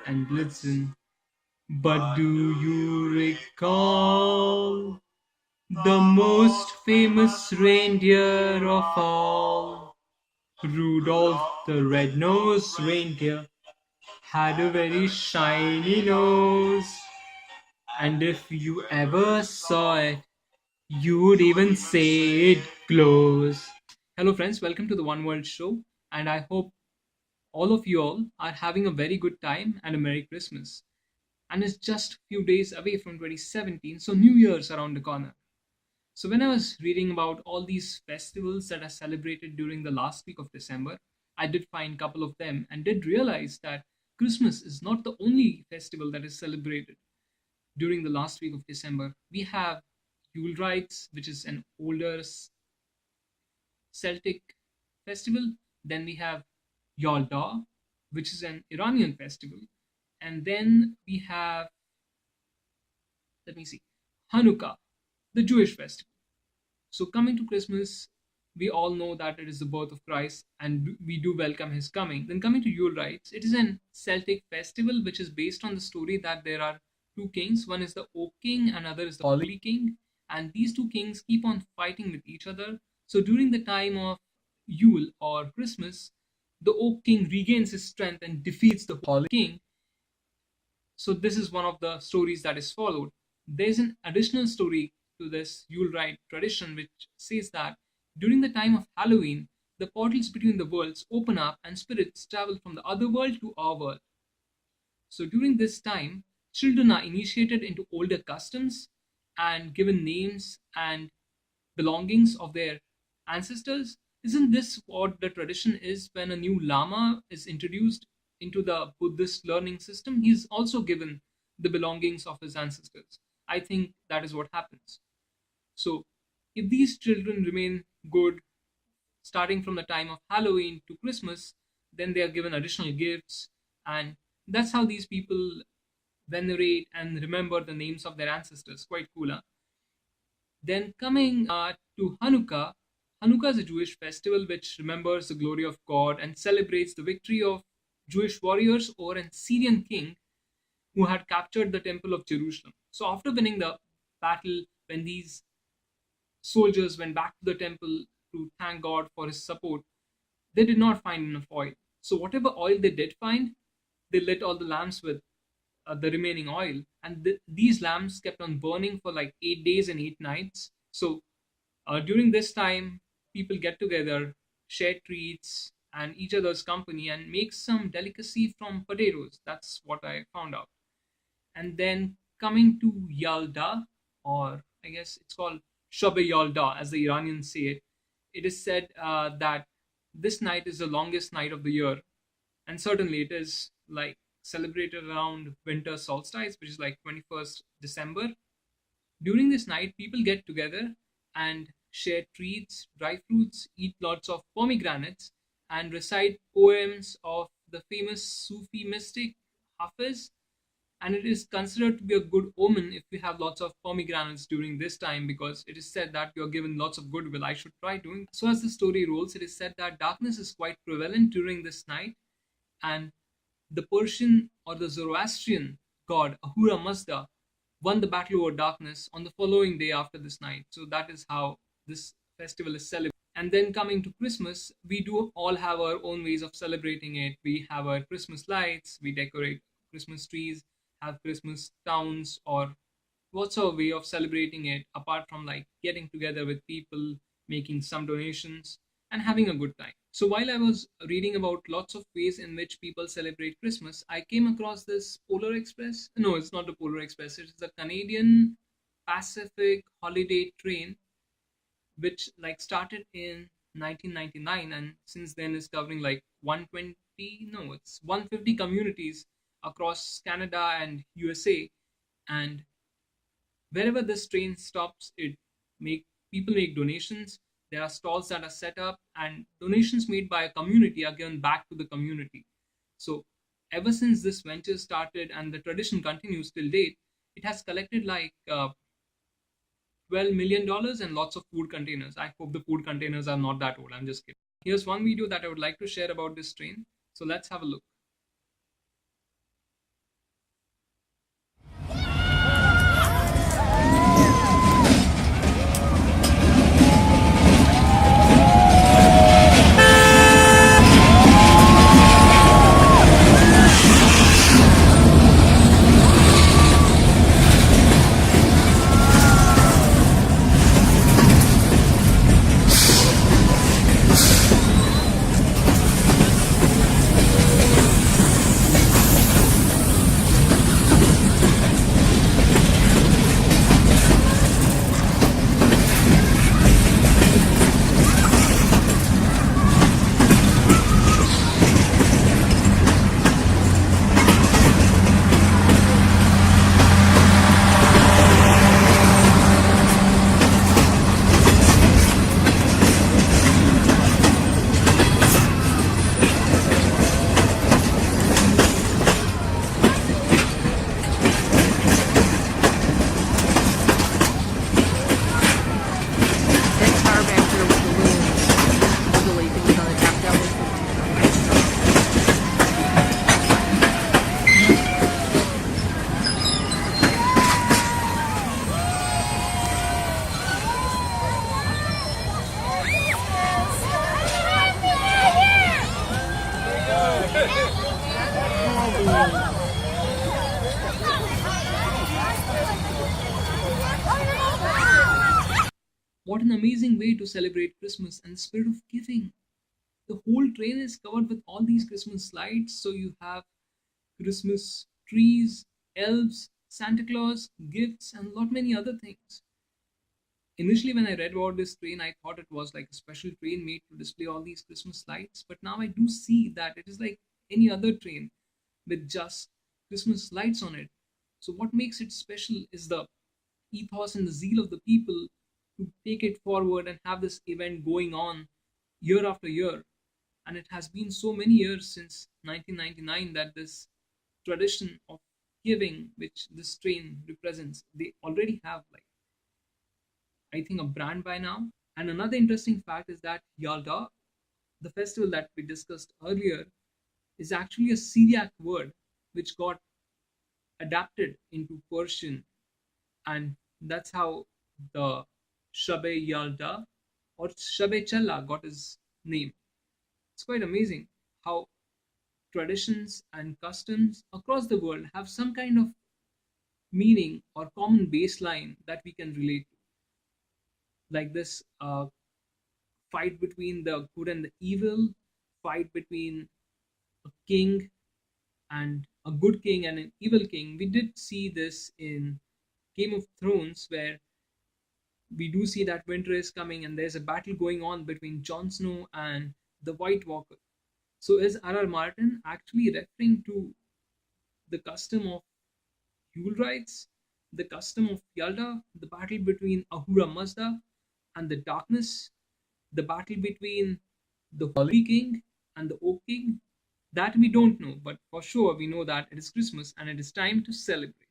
and listen. But do you recall the most famous reindeer of all? Rudolph the red-nosed reindeer had a very shiny nose, and if you ever saw it, you would even say it glows. Hello, friends, welcome to the One World Show, and I hope all are having a very good time and a Merry Christmas. And it's just a few days away from 2017, so New Year's around the corner. So, when I was reading about all these festivals that are celebrated during the last week of December, I did find a couple of them and did realize that Christmas is not the only festival that is celebrated during the last week of December. We have Yule Rites, which is an older Celtic festival. Then we have Yalda, which is an Iranian festival. And then we have, let me see, Hanukkah, the Jewish festival. So, coming to Christmas, we all know that it is the birth of Christ and we do welcome his coming. Then, coming to Yule Rites, it is an Celtic festival which is based on the story that there are two kings. One is the Oak King, another is the Holly King, and these two kings keep on fighting with each other. So, during the time of Yule or Christmas, the Oak King regains his strength and defeats the Holly King. So, this is one of the stories that is followed. There's an additional story to this Yule Rite tradition, which says that during the time of Halloween, the portals between the worlds open up and spirits travel from the other world to our world. So during this time, children are initiated into older customs and given names and belongings of their ancestors. Isn't this what the tradition is when a new Lama is introduced into the Buddhist learning system? He's also given the belongings of his ancestors. I think that is what happens. So, if these children remain good starting from the time of Halloween to Christmas, then they are given additional gifts, and that's how these people venerate and remember the names of their ancestors. Quite cool, huh? Then, coming to Hanukkah, Hanukkah is a Jewish festival which remembers the glory of God and celebrates the victory of Jewish warriors over an Syrian king who had captured the Temple of Jerusalem. So, after winning the battle, when these soldiers went back to the temple to thank God for his support, they did not find enough oil. So, whatever oil they did find, they lit all the lamps with the remaining oil. And these lamps kept on burning for like 8 days and 8 nights. So, during this time, people get together, share treats, and each other's company, and make some delicacy from potatoes. That's what I found out. And then coming to Yalda, or I guess it's called Shobe Yalda, as the Iranians say it, it is said that this night is the longest night of the year, and certainly it is like celebrated around winter solstice, which is like 21st December. During this night, people get together and share treats, dry fruits, eat lots of pomegranates, and recite poems of the famous Sufi mystic Hafiz. And it is considered to be a good omen if we have lots of pomegranates during this time, because it is said that you are given lots of goodwill. I should try doing that. So as the story rolls, it is said that darkness is quite prevalent during this night, and the Persian or the Zoroastrian god Ahura Mazda won the battle over darkness on the following day after this night. So that is how this festival is celebrated. And then coming to Christmas, we do all have our own ways of celebrating it. We have our Christmas lights, we decorate Christmas trees, have Christmas towns, or what's our way of celebrating it apart from like getting together with people, making some donations, and having a good time. So while I was reading about lots of ways in which people celebrate Christmas, I came across this Polar Express. No, it's not the Polar Express, it's the Canadian Pacific holiday train, which like started in 1999 and since then is covering like 120, no, it's 150 communities across Canada and USA. And wherever this train stops, it make people make donations. There are stalls that are set up, and donations made by a community are given back to the community. So ever since this venture started and the tradition continues till date, it has collected like $12 million and lots of food containers. I hope the food containers are not that old. I'm just kidding. Here's one video that I would like to share about this train. So let's have a look. What an amazing way to celebrate Christmas and the spirit of giving. The whole train is covered with all these Christmas lights. So you have Christmas trees, elves, Santa Claus, gifts, and a lot many other things. Initially, when I read about this train, I thought it was like a special train made to display all these Christmas lights. But now I do see that it is like any other train with just Christmas lights on it. So, what makes it special is the ethos and the zeal of the people who take it forward and have this event going on year after year. And it has been so many years since 1999 that this tradition of giving, which this train represents, they already have like, I think, a brand by now. And another interesting fact is that Yalda, the festival that we discussed earlier, is actually a Syriac word which got adapted into Persian, and that's how the Shabe Yalda or Shabe Challa got his name. It's quite amazing how traditions and customs across the world have some kind of meaning or common baseline that we can relate to. Like this fight between the good and the evil, fight between a king and a good king and an evil king. We did see this in Game of Thrones, where we do see that winter is coming and there's a battle going on between Jon Snow and the White Walker. So is R.R. Martin actually referring to the custom of Yule rites, the custom of Yalda, the battle between Ahura Mazda and the darkness, the battle between the Holy King and the Oak King? That we don't know, but for sure we know that it is Christmas and it is time to celebrate.